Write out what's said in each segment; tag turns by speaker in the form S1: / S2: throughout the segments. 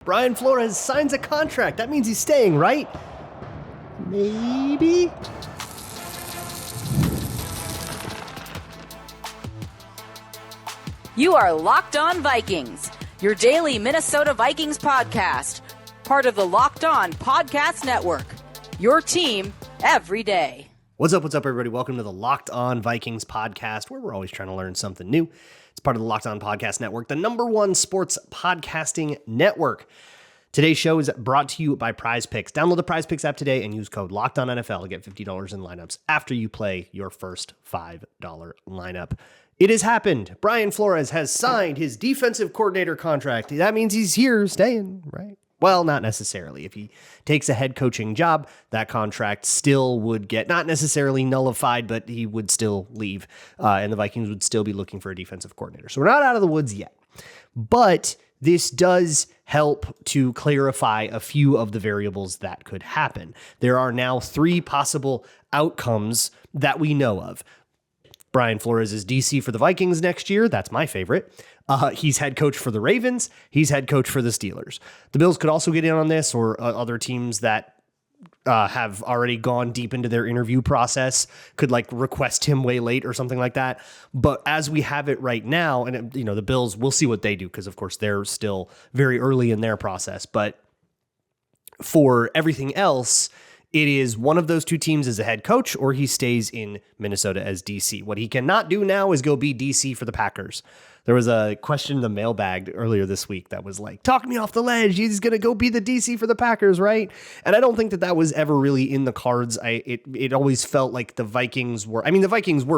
S1: Brian Flores signs a contract. That means he's staying, right? Maybe?
S2: You are Locked On Vikings, your daily Minnesota Vikings podcast, part of the Locked On Podcast Network, your team every day.
S1: What's up, everybody? Welcome to the Locked On Vikings podcast, where we're always trying to learn something new. It's part of the Locked On Podcast Network, the #1 sports podcasting network. Today's show is brought to you by PrizePicks. Download the PrizePicks app today and use code LOCKEDONNFL to get $50 in lineups after you play your first $5 lineup. It has happened. Brian Flores has signed his defensive coordinator contract. That means he's here staying, right? Well, not necessarily. If he takes a head coaching job, that contract still would get not necessarily nullified, but he would still leave, and the Vikings would still be looking for a defensive coordinator. So we're not out of the woods yet. But this does help to clarify a few of the variables that could happen. There are now 3 possible outcomes that we know of. Brian Flores is DC for the Vikings next year. That's my favorite. He's head coach for the Ravens. He's head coach for the Steelers. The Bills could also get in on this, or other teams that have already gone deep into their interview process could request him way late or something like that. But as we have it right now, and the Bills, we'll see what they do, because of course they're still very early in their process. But for everything else, it is one of those 2 teams as a head coach, or he stays in Minnesota as DC. What he cannot do now is go be DC for the Packers. There was a question in the mailbag earlier this week that was like, talk me off the ledge. He's going to go be the DC for the Packers, right? And I don't think that was ever really in the cards. It always felt like the Vikings were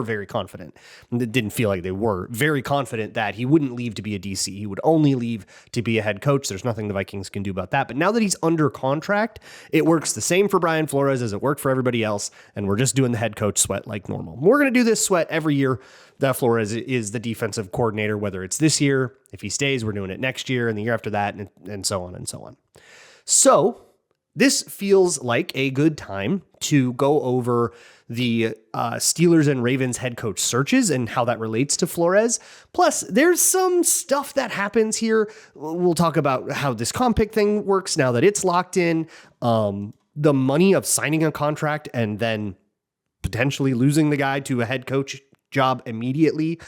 S1: very confident. It didn't feel like they were very confident that he wouldn't leave to be a DC. He would only leave to be a head coach. There's nothing the Vikings can do about that. But now that he's under contract, it works the same for Brian Flores as it worked for everybody else. And we're just doing the head coach sweat like normal. We're going to do this sweat every year that Flores is the defensive coordinator, whether it's this year, if he stays, we're doing it next year and the year after that, and so on and so on. So this feels like a good time to go over the Steelers and Ravens head coach searches and how that relates to Flores. Plus, there's some stuff that happens here. We'll talk about how this comp pick thing works now that it's locked in, the money of signing a contract and then potentially losing the guy to a head coach job immediately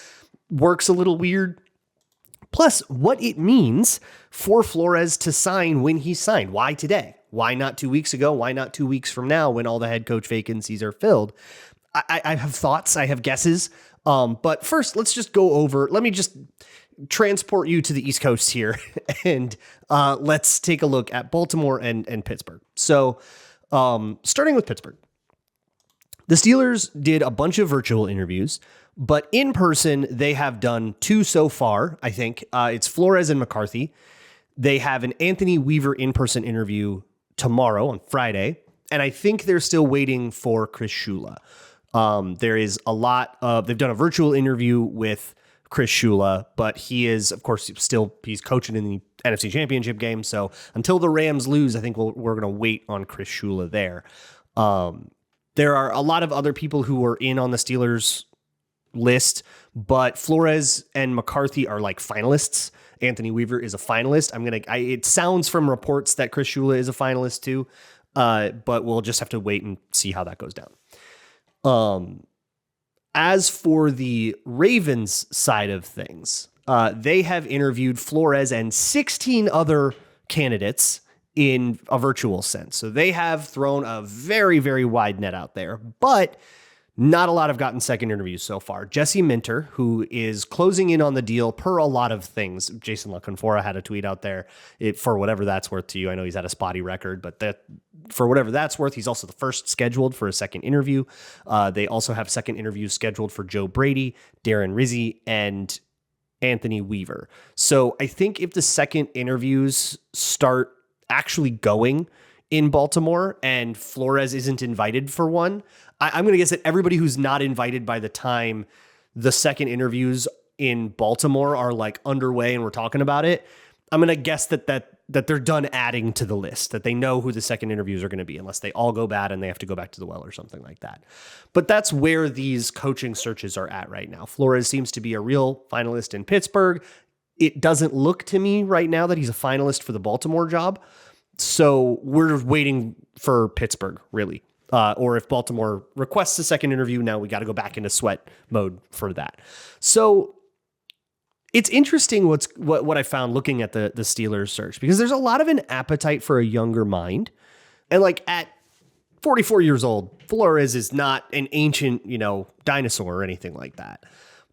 S1: works a little weird. Plus, what it means for Flores to sign when he signed. Why today? Why not 2 weeks ago? Why not 2 weeks from now when all the head coach vacancies are filled? I have thoughts. I have guesses. But first, let me just transport you to the East Coast here and let's take a look at Baltimore and Pittsburgh. So starting with Pittsburgh. The Steelers did a bunch of virtual interviews, but in person, they have done 2 so far, I think. It's Flores and McCarthy. They have an Anthony Weaver in-person interview tomorrow on Friday, and I think they're still waiting for Chris Shula. There is a lot of, they've done a virtual interview with Chris Shula, but he is, of course, he's coaching in the NFC Championship game. So until the Rams lose, I think we're going to wait on Chris Shula there. There are a lot of other people who are in on the Steelers list, but Flores and McCarthy are finalists. Anthony Weaver is a finalist. It sounds from reports that Chris Shula is a finalist too, but we'll just have to wait and see how that goes down. As for the Ravens side of things, they have interviewed Flores and 16 other candidates in a virtual sense. So they have thrown a very, very wide net out there, but not a lot have gotten second interviews so far. Jesse Minter, who is closing in on the deal per a lot of things. Jason LaConfora had a tweet out there. For whatever that's worth to you. I know he's had a spotty record, but for whatever that's worth, he's also the first scheduled for a second interview. They also have second interviews scheduled for Joe Brady, Darren Rizzi, and Anthony Weaver. So I think if the second interviews start actually going in Baltimore and Flores isn't invited for one, I'm going to guess that everybody who's not invited by the time the second interviews in Baltimore are underway and we're talking about it, I'm going to guess that they're done adding to the list, that they know who the second interviews are going to be, unless they all go bad and they have to go back to the well or something like that. But that's where these coaching searches are at right now. Flores seems to be a real finalist in Pittsburgh. it doesn't look to me right now that he's a finalist for the Baltimore job. So we're waiting for Pittsburgh, really. Or if Baltimore requests a second interview, now we got to go back into sweat mode for that. So it's interesting what I found looking at the Steelers search, because there's a lot of an appetite for a younger mind. And like at 44 years old, Flores is not an ancient, dinosaur or anything like that.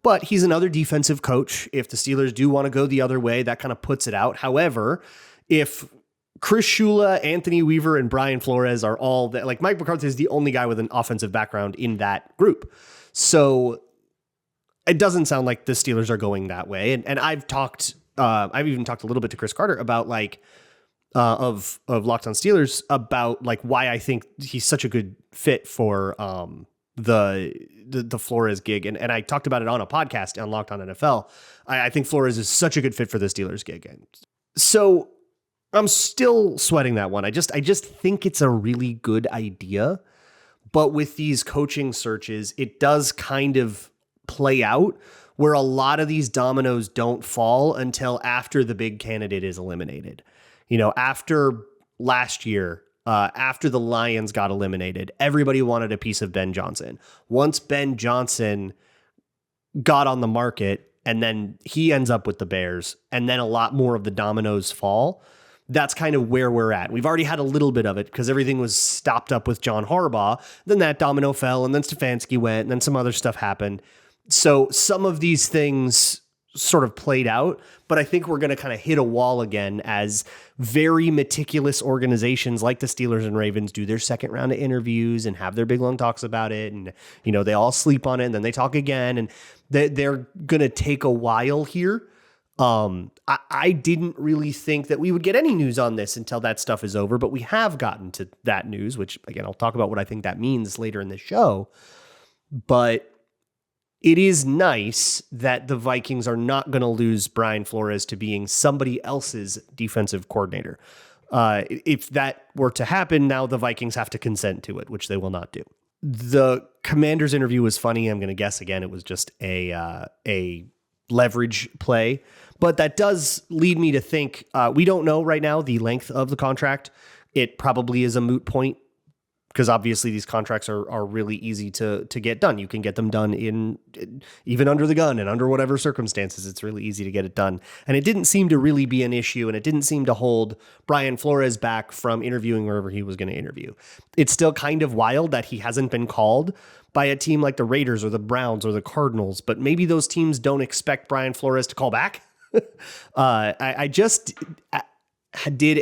S1: But he's another defensive coach. If the Steelers do want to go the other way, that kind of puts it out. However, if Chris Shula, Anthony Weaver, and Brian Flores are all that, like Mike McCarthy is the only guy with an offensive background in that group. So it doesn't sound like the Steelers are going that way. And I've even talked a little bit to Chris Carter about of Locked On Steelers about like why I think he's such a good fit for the Flores gig. And I talked about it on a podcast on Locked On NFL. I think Flores is such a good fit for the Steelers gig. And so I'm still sweating that one. I just think it's a really good idea. But with these coaching searches, it does kind of play out where a lot of these dominoes don't fall until after the big candidate is eliminated. After last year, after the Lions got eliminated, everybody wanted a piece of Ben Johnson. Once Ben Johnson got on the market and then he ends up with the Bears, and then a lot more of the dominoes fall, that's kind of where we're at. We've already had a little bit of it because everything was stopped up with John Harbaugh. Then that domino fell, and then Stefanski went, and then some other stuff happened. So some of these things sort of played out, but I think we're going to kind of hit a wall again as very meticulous organizations like the Steelers and Ravens do their second round of interviews and have their big long talks about it. And, they all sleep on it and then they talk again, and they're going to take a while here. I didn't really think that we would get any news on this until that stuff is over, but we have gotten to that news, which again, I'll talk about what I think that means later in the show. But it is nice that the Vikings are not going to lose Brian Flores to being somebody else's defensive coordinator. If that were to happen, now the Vikings have to consent to it, which they will not do. The Commander's interview was funny. I'm going to guess again, it was just a leverage play, but that does lead me to think we don't know right now the length of the contract. It probably is a moot point because obviously these contracts are really easy to get done. You can get them done in even under the gun and under whatever circumstances. It's really easy to get it done. And it didn't seem to really be an issue, and it didn't seem to hold Brian Flores back from interviewing wherever he was going to interview. It's still kind of wild that he hasn't been called by a team like the Raiders or the Browns or the Cardinals, but maybe those teams don't expect Brian Flores to call back. I just did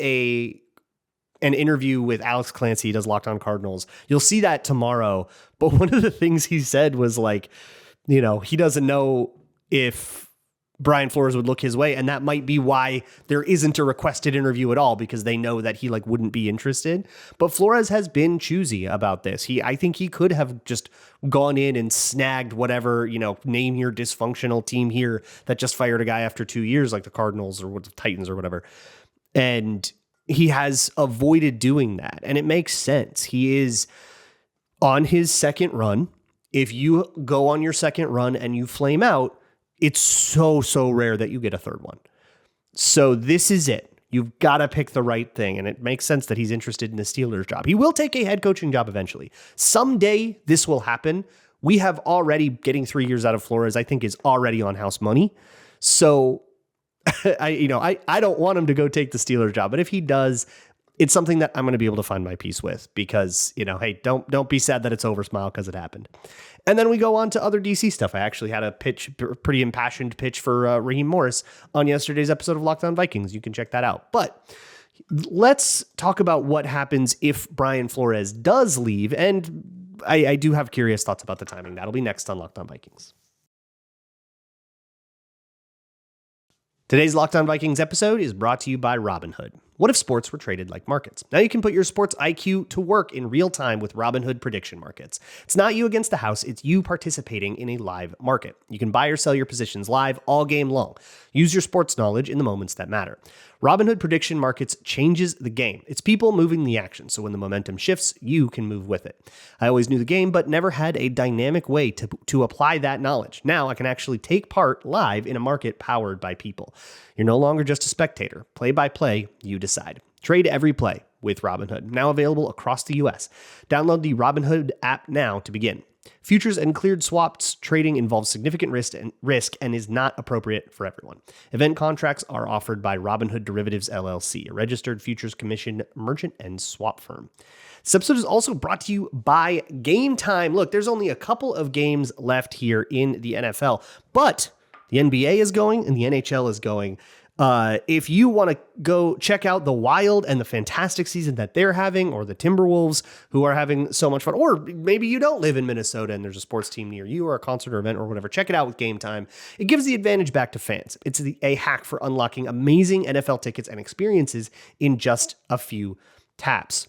S1: an interview with Alex Clancy. He does Locked On Cardinals. You'll see that tomorrow. But one of the things he said was like, he doesn't know if Brian Flores would look his way. And that might be why there isn't a requested interview at all, because they know that he wouldn't be interested. But Flores has been choosy about this. I think he could have just gone in and snagged whatever, name your dysfunctional team here that just fired a guy after 2 years, like the Cardinals or the Titans or whatever. And he has avoided doing that. And it makes sense. He is on his second run. If you go on your second run and you flame out, it's so rare that you get a third one. So this is it. You've got to pick the right thing. And it makes sense that he's interested in the Steelers job. He will take a head coaching job eventually. Someday this will happen. We have already getting 3 years out of Flores, I think, is already on house money. So I don't want him to go take the Steelers job, but if he does, it's something that I'm going to be able to find my peace with because, hey, don't be sad that it's over, smile because it happened. And then we go on to other DC stuff. I actually had a pretty impassioned pitch for Raheem Morris on yesterday's episode of Locked On Vikings. You can check that out. But let's talk about what happens if Brian Flores does leave. And I do have curious thoughts about the timing. That'll be next on Locked On Vikings. Today's Locked On Vikings episode is brought to you by Robinhood. What if sports were traded like markets? Now you can put your sports IQ to work in real time with Robinhood prediction markets. It's not you against the house, it's you participating in a live market. You can buy or sell your positions live all game long. Use your sports knowledge in the moments that matter. Robinhood prediction markets changes the game. It's people moving the action, so when the momentum shifts, you can move with it. I always knew the game, but never had a dynamic way to apply that knowledge. Now I can actually take part live in a market powered by people. You're no longer just a spectator. Play by play, you decide. Trade every play with Robinhood, now available across the U.S. Download the Robinhood app now to begin. Futures and cleared swaps trading involves significant risk and is not appropriate for everyone. Event contracts are offered by Robinhood Derivatives LLC, a registered futures commission merchant and swap firm. This episode is also brought to you by Gametime. Look, there's only a couple of games left here in the NFL, but the NBA is going and the NHL is going. If you want to go check out the wild and the fantastic season that they're having, or the Timberwolves who are having so much fun, or maybe you don't live in Minnesota and there's a sports team near you or a concert or event or whatever, check it out with Gametime. It gives the advantage back to fans. It's a hack for unlocking amazing NFL tickets and experiences in just a few taps.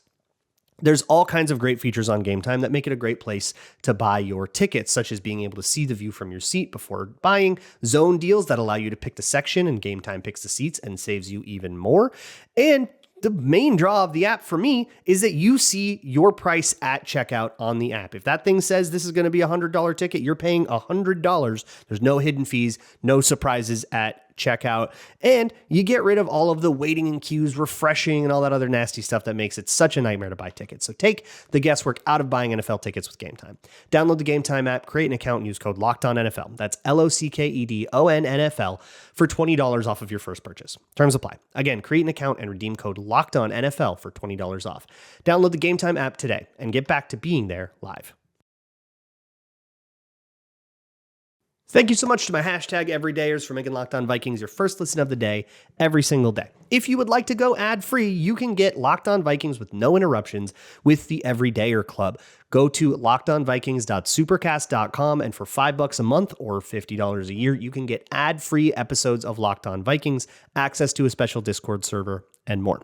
S1: There's all kinds of great features on Gametime that make it a great place to buy your tickets, such as being able to see the view from your seat before buying, zone deals that allow you to pick the section and Gametime picks the seats and saves you even more. And the main draw of the app for me is that you see your price at checkout on the app. If that thing says this is going to be a $100 ticket, you're paying $100. There's no hidden fees, no surprises at checkout, and you get rid of all of the waiting in queues, refreshing, and all that other nasty stuff that makes it such a nightmare to buy tickets. So take the guesswork out of buying NFL tickets with Gametime. Download the Gametime app, create an account, and use code LOCKEDONNFL. That's LOCKEDONNFL for $20 off of your first purchase. Terms apply. Again, create an account and redeem code LOCKEDONNFL for $20 off. Download the Gametime app today and get back to being there live. Thank you so much to my hashtag everydayers for making Locked On Vikings your first listen of the day every single day. If you would like to go ad-free, you can get Locked On Vikings with no interruptions with the Everydayer Club. Go to lockedonvikings.supercast.com, and for $5 a month or $50 a year, you can get ad-free episodes of Locked On Vikings, access to a special Discord server, and more.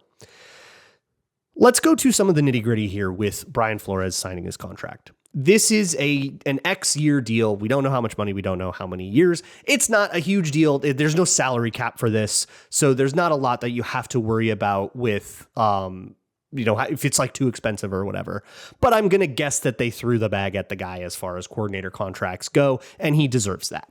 S1: Let's go to some of the nitty-gritty here with Brian Flores signing his contract. This is an X-year deal. We don't know how much money. We don't know how many years. It's not a huge deal. There's no salary cap for this, so there's not a lot that you have to worry about with, if it's like too expensive or whatever. But I'm going to guess that they threw the bag at the guy as far as coordinator contracts go, and he deserves that.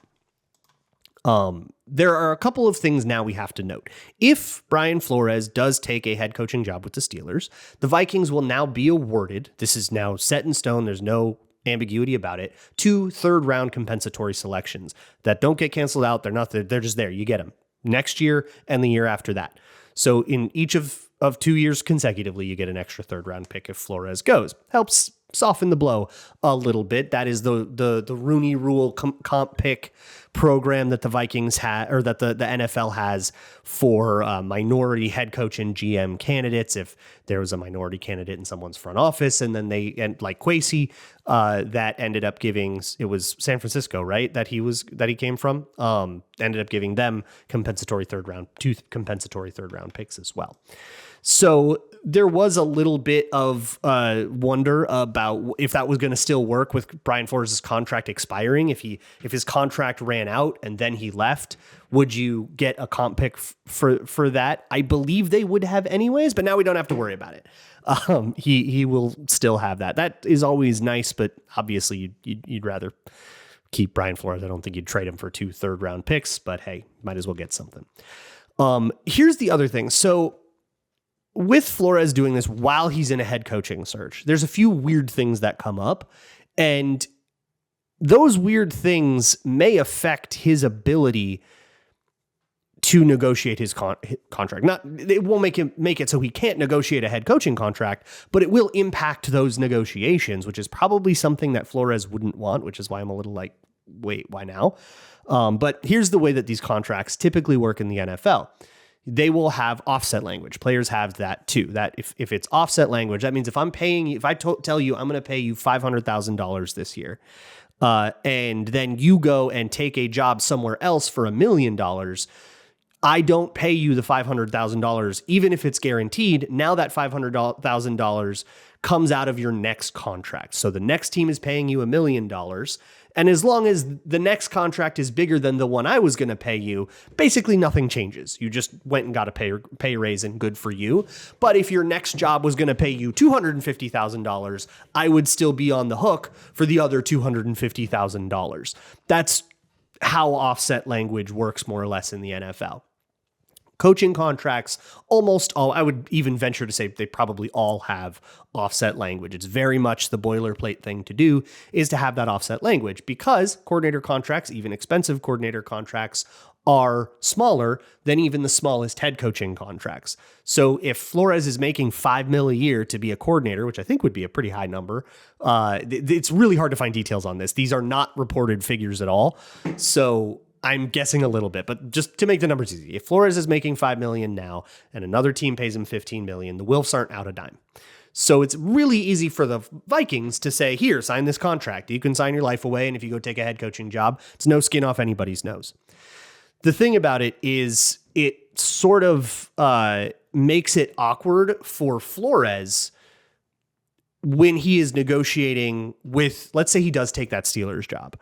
S1: There are a couple of things now we have to note. If Brian Flores does take a head coaching job with the Steelers, the Vikings will now be awarded, this is now set in stone, there's no ambiguity about it, 2 third-round compensatory selections that don't get canceled out. They're just there. You get them next year and the year after that. So in each of 2 years consecutively, you get an extra third-round pick if Flores goes. Helps soften the blow a little bit. That is the Rooney Rule comp pick program that the Vikings had, or that the NFL has for minority head coach and GM candidates. If there was a minority candidate in someone's front office, and then like Kwesi, that ended up giving, it was San Francisco, right? That he came from, ended up giving them two compensatory third round picks as well. So there was a little bit of wonder about if that was going to still work with Brian Flores' contract expiring. If his contract ran out and then he left, would you get a comp pick for that? I believe they would have anyways, but now we don't have to worry about it. He will still have that. That is always nice, but obviously you'd rather keep Brian Flores. I don't think you'd trade him for 2 third-round picks, but hey, might as well get something. Here's the other thing. So with Flores doing this while he's in a head coaching search, there's a few weird things that come up, and those weird things may affect his ability to negotiate his contract. It won't make it so he can't negotiate a head coaching contract, but it will impact those negotiations, which is probably something that Flores wouldn't want, which is why I'm a little like, wait, why now? But here's the way that these contracts typically work in the NFL. They will have offset language. Players have that too. That if it's offset language, that means if I tell you I'm going to pay you $500,000 this year, and then you go and take a job somewhere else for $1 million, I don't pay you the $500,000, even if it's guaranteed. Now that $500,000 comes out of your next contract. So the next team is paying you $1 million. And as long as the next contract is bigger than the one I was going to pay you, basically nothing changes. You just went and got a pay raise, and good for you. But if your next job was going to pay you $250,000, I would still be on the hook for the other $250,000. That's how offset language works more or less in the NFL. Coaching contracts, almost all, I would even venture to say they probably all have offset language. It's very much the boilerplate thing to do, is to have that offset language, because coordinator contracts, even expensive coordinator contracts, are smaller than even the smallest head coaching contracts. So if Flores is making $5 million a year to be a coordinator, which I think would be a pretty high number, it's really hard to find details on this. These are not reported figures at all. So I'm guessing a little bit, but just to make the numbers easy, if Flores is making $5 million now and another team pays him $15 million, the Wilfs aren't out a dime. So it's really easy for the Vikings to say, here, sign this contract. You can sign your life away, and if you go take a head coaching job, it's no skin off anybody's nose. The thing about it is it sort of makes it awkward for Flores when he is negotiating with, let's say he does take that Steelers job.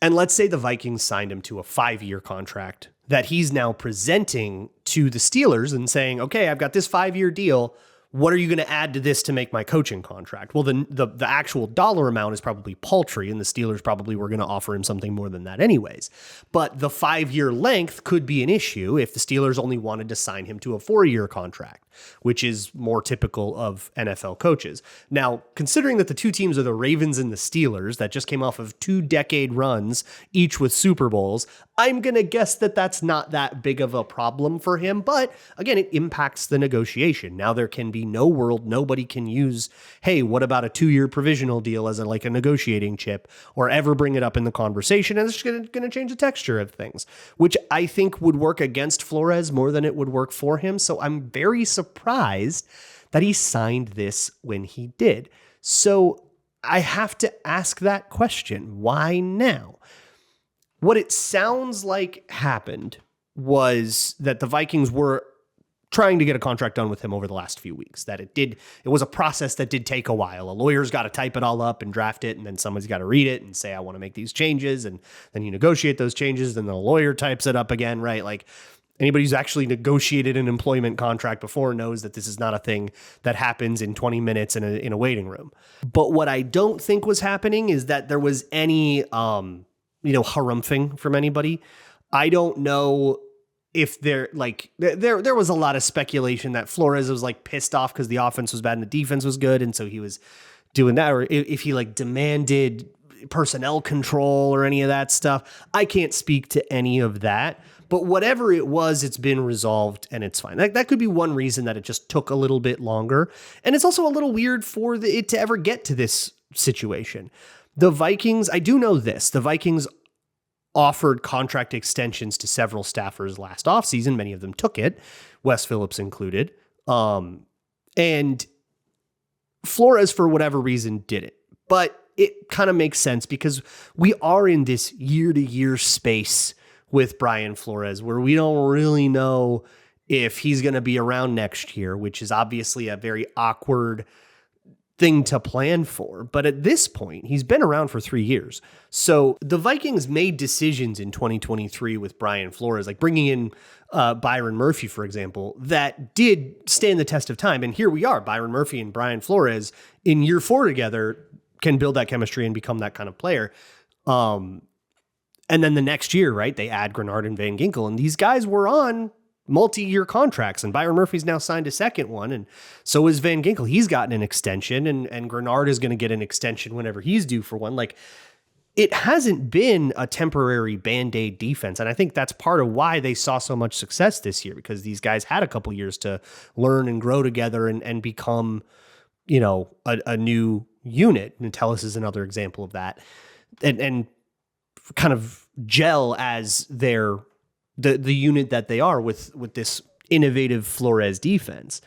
S1: And let's say the Vikings signed him to a 5-year contract that he's now presenting to the Steelers and saying, okay, I've got this 5-year deal. What are you going to add to this to make my coaching contract? Well, the actual dollar amount is probably paltry, and the Steelers probably were going to offer him something more than that anyways. But the 5-year length could be an issue if the Steelers only wanted to sign him to a 4-year contract, which is more typical of NFL coaches. Now, considering that the two teams are the Ravens and the Steelers that just came off of 2-decade runs, each with Super Bowls, I'm going to guess that that's not that big of a problem for him. But again, it impacts the negotiation. Now there can be no world, nobody can use, hey, what about a 2-year provisional deal as a negotiating chip, or ever bring it up in the conversation. And it's going to change the texture of things, which I think would work against Flores more than it would work for him. So I'm very surprised that he signed this when he did. So I have to ask that question. Why now? What it sounds like happened was that the Vikings were trying to get a contract done with him over the last few weeks. That it was a process that did take a while. A lawyer's got to type it all up and draft it, and then somebody's got to read it and say, I want to make these changes, and then you negotiate those changes, then the lawyer types it up again, right? Like, anybody who's actually negotiated an employment contract before knows that this is not a thing that happens in 20 minutes in a waiting room. But what I don't think was happening is that there was any harumphing from anybody. I don't know if there was a lot of speculation that Flores was pissed off because the offense was bad and the defense was good, and so he was doing that, or if he demanded personnel control or any of that stuff. I can't speak to any of that, but whatever it was, it's been resolved and it's fine. That could be one reason that it just took a little bit longer. And it's also a little weird for it to ever get to this situation. The Vikings, I do know this, the Vikings offered contract extensions to several staffers last offseason. Many of them took it, Wes Phillips included. And Flores, for whatever reason, did it. But it kind of makes sense because we are in this year-to-year space with Brian Flores where we don't really know if he's going to be around next year, which is obviously a very awkward thing to plan for. But at this point, he's been around for 3 years. So the Vikings made decisions in 2023 with Brian Flores, like bringing in Byron Murphy, for example, that did stand the test of time. And here we are, Byron Murphy and Brian Flores in year 4 together can build that chemistry and become that kind of player. And then the next year, right, they add Grenard and Van Ginkel, and these guys were on multi-year contracts, and Byron Murphy's now signed a second one, and so is Van Ginkel. He's gotten an extension, and Grenard is going to get an extension whenever he's due for one. It hasn't been a temporary Band-Aid defense, and I think that's part of why they saw so much success this year, because these guys had a couple years to learn and grow together and become, a new unit. Nutellus is another example of that, and kind of gel as the unit that they are with this innovative Flores defense.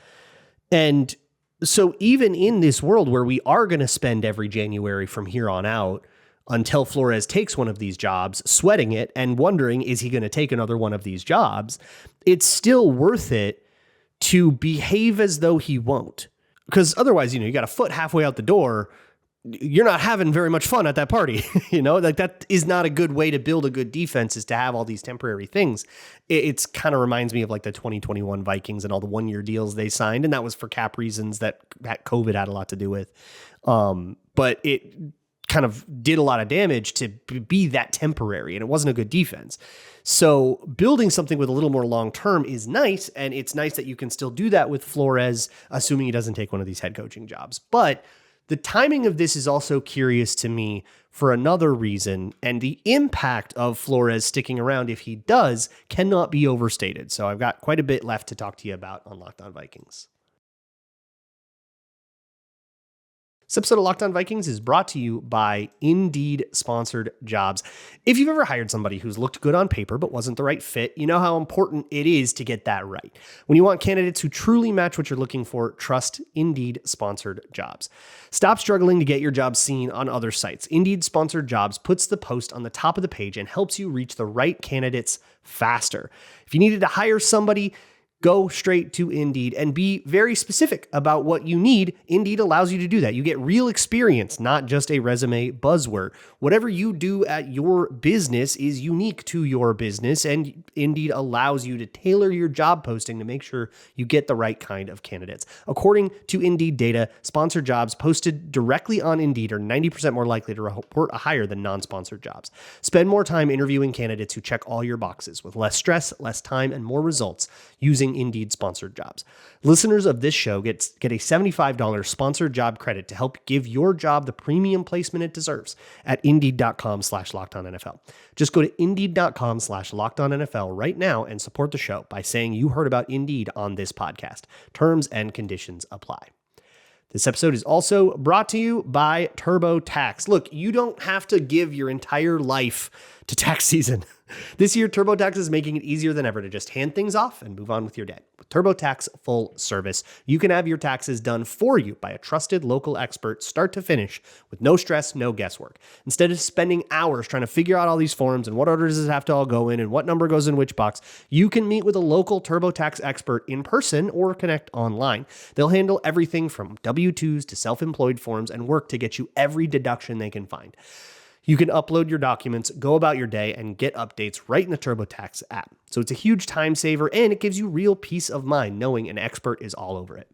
S1: And so even in this world where we are going to spend every January from here on out until Flores takes one of these jobs, sweating it and wondering, is he going to take another one of these jobs? It's still worth it to behave as though he won't. Because otherwise, you got a foot halfway out the door. You're not having very much fun at that party. Like that is not a good way to build a good defense, is to have all these temporary things. It's kind of reminds me of like the 2021 Vikings and all the 1-year deals they signed. And that was for cap reasons that COVID had a lot to do with. But it kind of did a lot of damage to be that temporary, and it wasn't a good defense. So building something with a little more long-term is nice. And it's nice that you can still do that with Flores, assuming he doesn't take one of these head coaching jobs. But the timing of this is also curious to me for another reason, and the impact of Flores sticking around, if he does, cannot be overstated. So I've got quite a bit left to talk to you about on Locked On Vikings. This episode of Locked On Vikings is brought to you by Indeed Sponsored Jobs. If you've ever hired somebody who's looked good on paper but wasn't the right fit, you know how important it is to get that right. When you want candidates who truly match what you're looking for, trust Indeed Sponsored Jobs. Stop struggling to get your job seen on other sites. Indeed Sponsored Jobs puts the post on the top of the page and helps you reach the right candidates faster. If you needed to hire somebody, go straight to Indeed and be very specific about what you need. Indeed allows you to do that. You get real experience, not just a resume buzzword. Whatever you do at your business is unique to your business, and Indeed allows you to tailor your job posting to make sure you get the right kind of candidates. According to Indeed data, sponsored jobs posted directly on Indeed are 90% more likely to report a hire than non-sponsored jobs. Spend more time interviewing candidates who check all your boxes with less stress, less time, and more results using Indeed Sponsored Jobs. Listeners of this show get a $75 sponsored job credit to help give your job the premium placement it deserves at Indeed.com/LockedOnNFL. Just go to Indeed.com/LockedOnNFL right now and support the show by saying you heard about Indeed on this podcast. Terms and conditions apply. This episode is also brought to you by TurboTax. Look, you don't have to give your entire life to tax season. This year, TurboTax is making it easier than ever to just hand things off and move on with your day. With TurboTax Full Service, you can have your taxes done for you by a trusted local expert, start to finish, with no stress, no guesswork. Instead of spending hours trying to figure out all these forms and what orders does it have to all go in and what number goes in which box, you can meet with a local TurboTax expert in person or connect online. They'll handle everything from W-2s to self-employed forms and work to get you every deduction they can find. You can upload your documents, go about your day, and get updates right in the TurboTax app. So it's a huge time saver, and it gives you real peace of mind knowing an expert is all over it.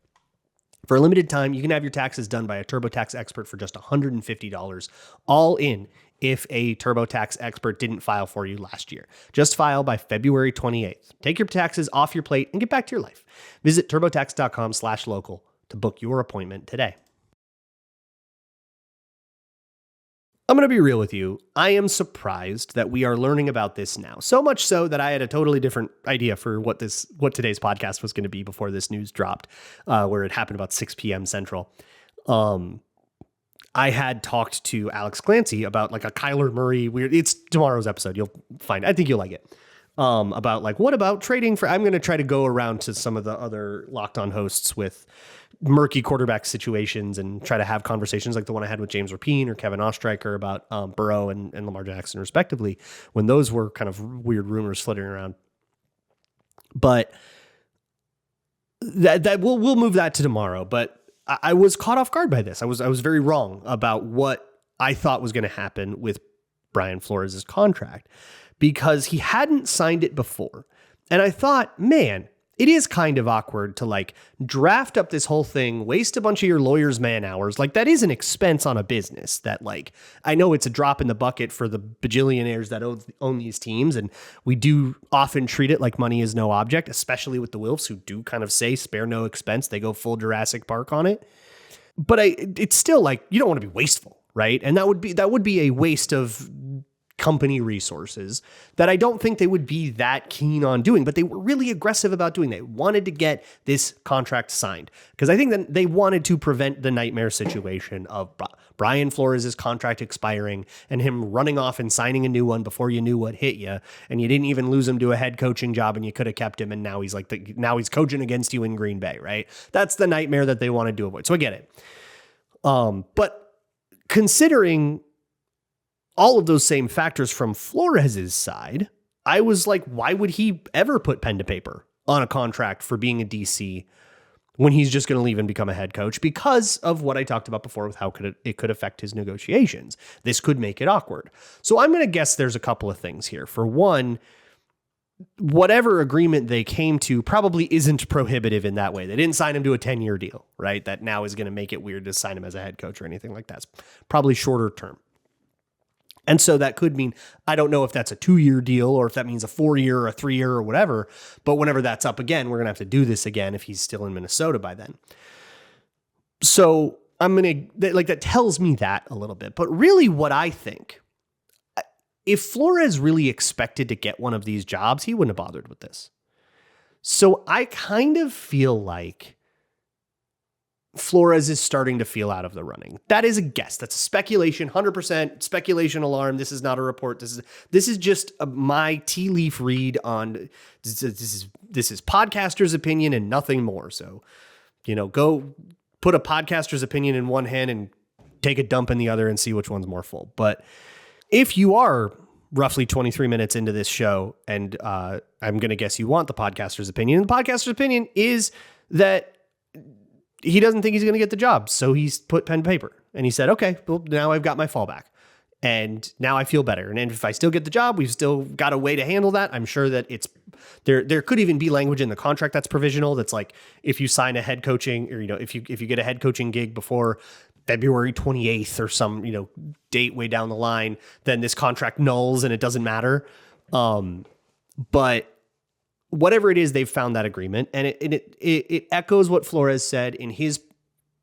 S1: For a limited time, you can have your taxes done by a TurboTax expert for just $150, all in, if a TurboTax expert didn't file for you last year. Just file by February 28th. Take your taxes off your plate and get back to your life. Visit TurboTax.com/local to book your appointment today. I'm going to be real with you. I am surprised that we are learning about this now. So much so that I had a totally different idea for what today's podcast was going to be before this news dropped, where it happened about 6 p.m. Central. I had talked to Alex Clancy about like a Kyler Murray it's tomorrow's episode. You'll find, I think you'll like it. About like, what about trading for, I'm going to try to go around to some of the other Locked On hosts with murky quarterback situations and try to have conversations like the one I had with James Rapine or Kevin Ostreicher about Burrow and Lamar Jackson respectively, when those were kind of weird rumors flitting around. But that we'll move that to tomorrow. But I was caught off guard by this. I was very wrong about what I thought was going to happen with Brian Flores' contract, because he hadn't signed it before. And I thought, man, it is kind of awkward to like draft up this whole thing, waste a bunch of your lawyer's man hours. Like that is an expense on a business that like, I know it's a drop in the bucket for the bajillionaires that own these teams. And we do often treat it like money is no object, especially with the Wilfs, who do kind of say spare no expense. They go full Jurassic Park on it. But it's still like, you don't want to be wasteful, right? And that would be a waste of company resources that I don't think they would be that keen on doing, but they were really aggressive about doing. They wanted to get this contract signed because I think that they wanted to prevent the nightmare situation of Brian Flores' contract expiring and him running off and signing a new one before you knew what hit you, and you didn't even lose him to a head coaching job and you could have kept him, and now he's coaching against you in Green Bay, right? That's the nightmare that they wanted to avoid. So I get it. But considering all of those same factors from Flores' side, I was like, why would he ever put pen to paper on a contract for being a DC when he's just going to leave and become a head coach? Because of what I talked about before with how it could affect his negotiations. This could make it awkward. So I'm going to guess there's a couple of things here. For one, whatever agreement they came to probably isn't prohibitive in that way. They didn't sign him to a 10-year deal, right? That now is going to make it weird to sign him as a head coach or anything like that. It's probably shorter term. And so that could mean, I don't know if that's a 2-year deal or if that means a 4-year or a 3-year or whatever, but whenever that's up again, we're going to have to do this again if he's still in Minnesota by then. So that tells me that a little bit. But really what I think, if Flores really expected to get one of these jobs, he wouldn't have bothered with this. So I kind of feel like Flores is starting to feel out of the running. That is a guess. That's a speculation, 100% speculation alarm. This is not a report. This is just my tea leaf read on this is podcaster's opinion and nothing more. So, go put a podcaster's opinion in one hand and take a dump in the other and see which one's more full. But if you are roughly 23 minutes into this show, and I'm going to guess you want the podcaster's opinion, and the podcaster's opinion is that he doesn't think he's going to get the job. So he's put pen to paper and he said, okay, well, now I've got my fallback and now I feel better. And if I still get the job, we've still got a way to handle that. I'm sure that it's there could even be language in the contract that's provisional. That's like, if you sign a head coaching or, if you get a head coaching gig before February 28th or some, date way down the line, then this contract nulls and it doesn't matter. But whatever it is, they've found that agreement, and it echoes what Flores said in his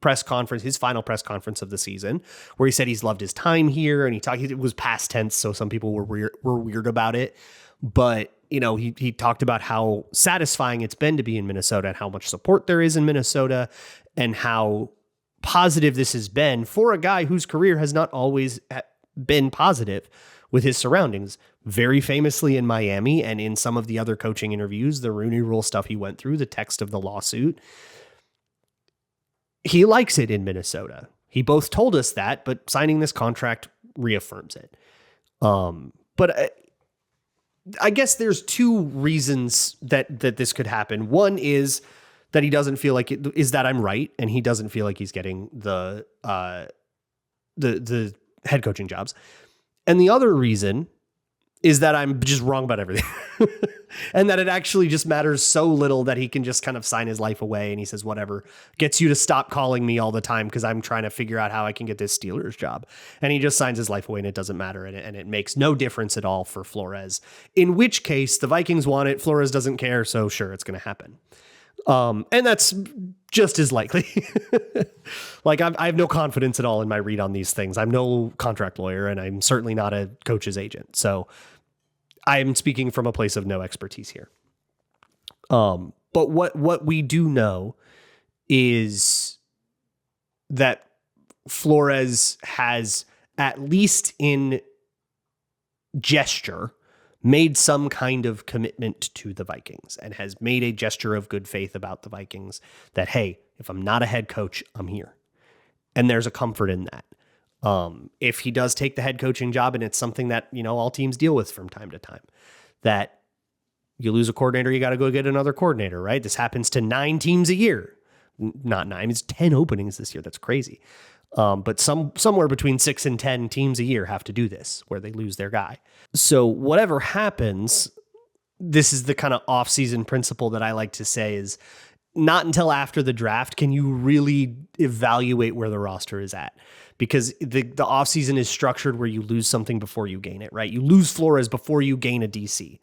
S1: press conference, his final press conference of the season, where he said he's loved his time here, and it was past tense, so some people were weird about it, but he talked about how satisfying it's been to be in Minnesota and how much support there is in Minnesota, and how positive this has been for a guy whose career has not always been positive with his surroundings. Very famously in Miami and in some of the other coaching interviews, the Rooney Rule stuff he went through, the text of the lawsuit. He likes it in Minnesota. He both told us that, but signing this contract reaffirms it. But I guess there's two reasons that this could happen. One is that he doesn't feel like it is that I'm right, and he doesn't feel like he's getting the head coaching jobs. And the other reason is that I'm just wrong about everything and that it actually just matters so little that he can just kind of sign his life away. And he says, whatever gets you to stop calling me all the time, because I'm trying to figure out how I can get this Steelers job. And he just signs his life away and it doesn't matter. And it makes no difference at all for Flores, in which case the Vikings want it. Flores doesn't care. So sure, it's going to happen. And that's just as likely. Like I have no confidence at all in my read on these things. I'm no contract lawyer, and I'm certainly not a coach's agent. So I'm speaking from a place of no expertise here. But what we do know is that Flores has, at least in gesture, made some kind of commitment to the Vikings, and has made a gesture of good faith about the Vikings that, hey, if I'm not a head coach, I'm here. And there's a comfort in that. If he does take the head coaching job, and it's something that, all teams deal with from time to time, that you lose a coordinator, you got to go get another coordinator, right? This happens to 9 teams a year. Not 9, it's 10 openings this year. That's crazy. But somewhere between 6 and 10 teams a year have to do this, where they lose their guy. So whatever happens, this is the kind of off-season principle that I like to say is, not until after the draft can you really evaluate where the roster is at, because the offseason is structured where you lose something before you gain it, right? You lose Flores before you gain a DC.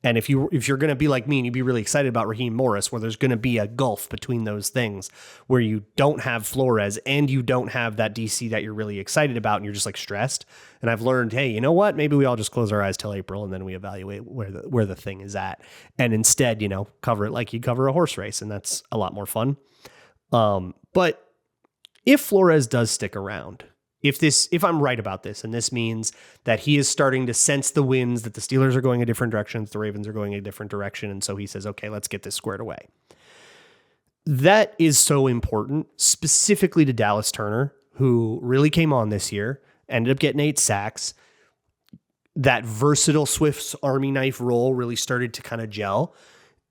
S1: And if you're going to be like me and you'd be really excited about Raheem Morris, where there's going to be a gulf between those things, where you don't have Flores and you don't have that DC that you're really excited about, and you're just like stressed. And I've learned, hey, you know what? Maybe we all just close our eyes till April, and then we evaluate where the thing is at. And instead, cover it like you cover a horse race, and that's a lot more fun. But if Flores does stick around, if I'm right about this, and this means that he is starting to sense the winds, that the Steelers are going a different direction, that the Ravens are going a different direction, and so he says, okay, let's get this squared away. That is so important, specifically to Dallas Turner, who really came on this year, ended up getting 8 sacks, that versatile Swiss Army knife role really started to kind of gel.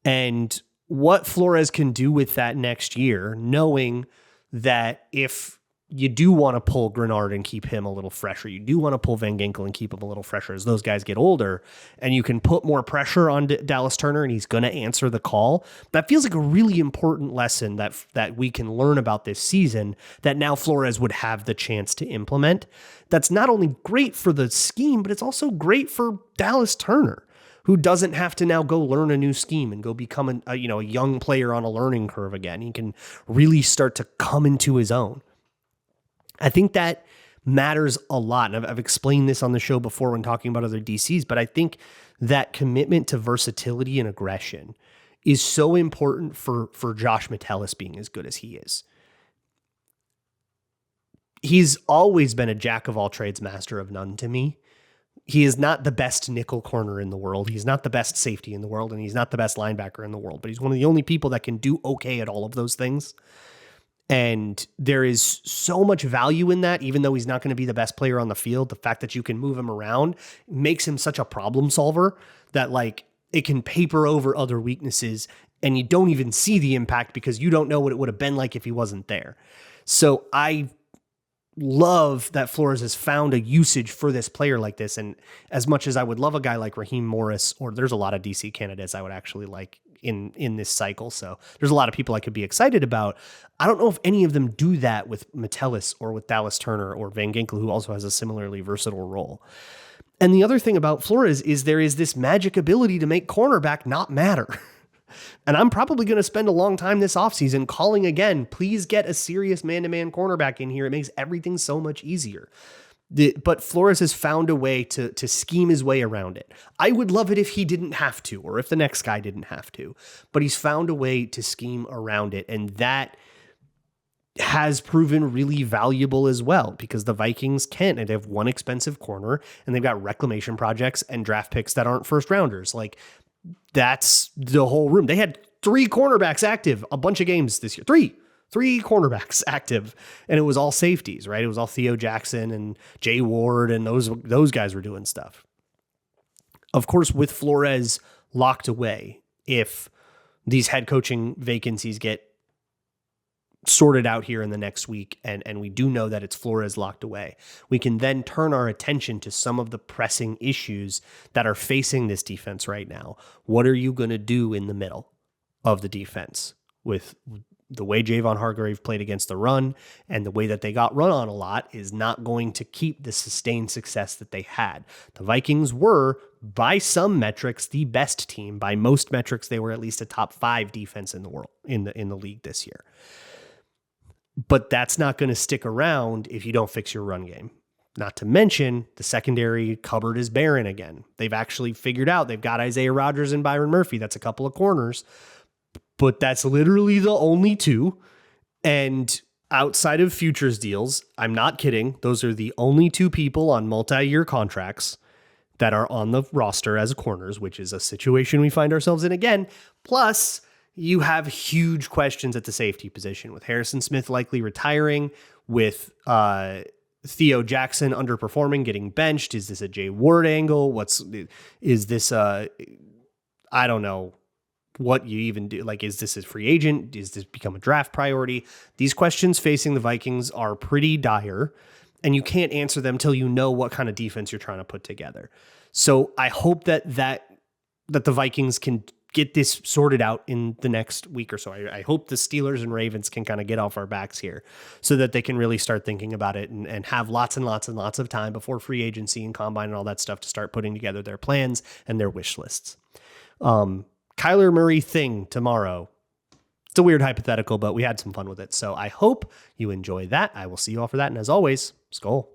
S1: And what Flores can do with that next year, knowing that if you do want to pull Grenard and keep him a little fresher, you do want to pull Van Ginkel and keep him a little fresher as those guys get older, and you can put more pressure on Dallas Turner and he's going to answer the call. That feels like a really important lesson that we can learn about this season that now Flores would have the chance to implement. That's not only great for the scheme, but it's also great for Dallas Turner, who doesn't have to now go learn a new scheme and go become a young player on a learning curve again. He can really start to come into his own. I think that matters a lot. And I've explained this on the show before when talking about other DCs, but I think that commitment to versatility and aggression is so important for Josh Metellus being as good as he is. He's always been a jack of all trades, master of none to me. He is not the best nickel corner in the world. He's not the best safety in the world, and he's not the best linebacker in the world, but he's one of the only people that can do okay at all of those things. And there is so much value in that, even though he's not going to be the best player on the field. The fact that you can move him around makes him such a problem solver that like it can paper over other weaknesses and you don't even see the impact because you don't know what it would have been like if he wasn't there. So I love that Flores has found a usage for this player like this. And as much as I would love a guy like Raheem Morris, or there's a lot of DC candidates I would actually like in this cycle. So there's a lot of people I could be excited about. I don't know if any of them do that with Metellus or with Dallas Turner or Van Ginkel, who also has a similarly versatile role. And the other thing about Flores is there is this magic ability to make cornerback not matter. And I'm probably going to spend a long time this offseason calling again, please get a serious man-to-man cornerback in here. It makes everything so much easier. But Flores has found a way to scheme his way around it. I would love it if he didn't have to, or if the next guy didn't have to, but he's found a way to scheme around it. And that has proven really valuable as well, because the Vikings can't, and they have one expensive corner and they've got reclamation projects and draft picks that aren't first rounders. Like that's the whole room. They had 3 cornerbacks active a bunch of games this year. Three cornerbacks active, and it was all safeties, right? It was all Theo Jackson and Jay Ward, and those guys were doing stuff. Of course, with Flores locked away, if these head coaching vacancies get sorted out here in the next week, and we do know that it's Flores locked away, we can then turn our attention to some of the pressing issues that are facing this defense right now. What are you going to do in the middle of the defense with the way Javon Hargrave played against the run and the way that they got run on a lot is not going to keep the sustained success that they had. The Vikings were, by some metrics, the best team. By most metrics, they were at least a top 5 defense in the world, in the league this year. But that's not going to stick around if you don't fix your run game. Not to mention the secondary cupboard is barren again. They've actually figured out they've got Isaiah Rodgers and Byron Murphy. That's a couple of corners, but that's literally the only 2. And outside of futures deals, I'm not kidding, those are the only 2 people on multi-year contracts that are on the roster as corners, which is a situation we find ourselves in again. Plus, you have huge questions at the safety position with Harrison Smith likely retiring, with Theo Jackson underperforming, getting benched. Is this a Jay Ward angle? Is this I don't know what you even do. Like, is this a free agent? Does this become a draft priority? These questions facing the Vikings are pretty dire, and you can't answer them till you know what kind of defense you're trying to put together. So I hope that the Vikings can get this sorted out in the next week or so. I hope the Steelers and Ravens can kind of get off our backs here so that they can really start thinking about it and have lots and lots and lots of time before free agency and combine and all that stuff to start putting together their plans and their wish lists. Kyler Murray thing tomorrow. It's a weird hypothetical, but we had some fun with it. So I hope you enjoy that. I will see you all for that. And as always, Skol.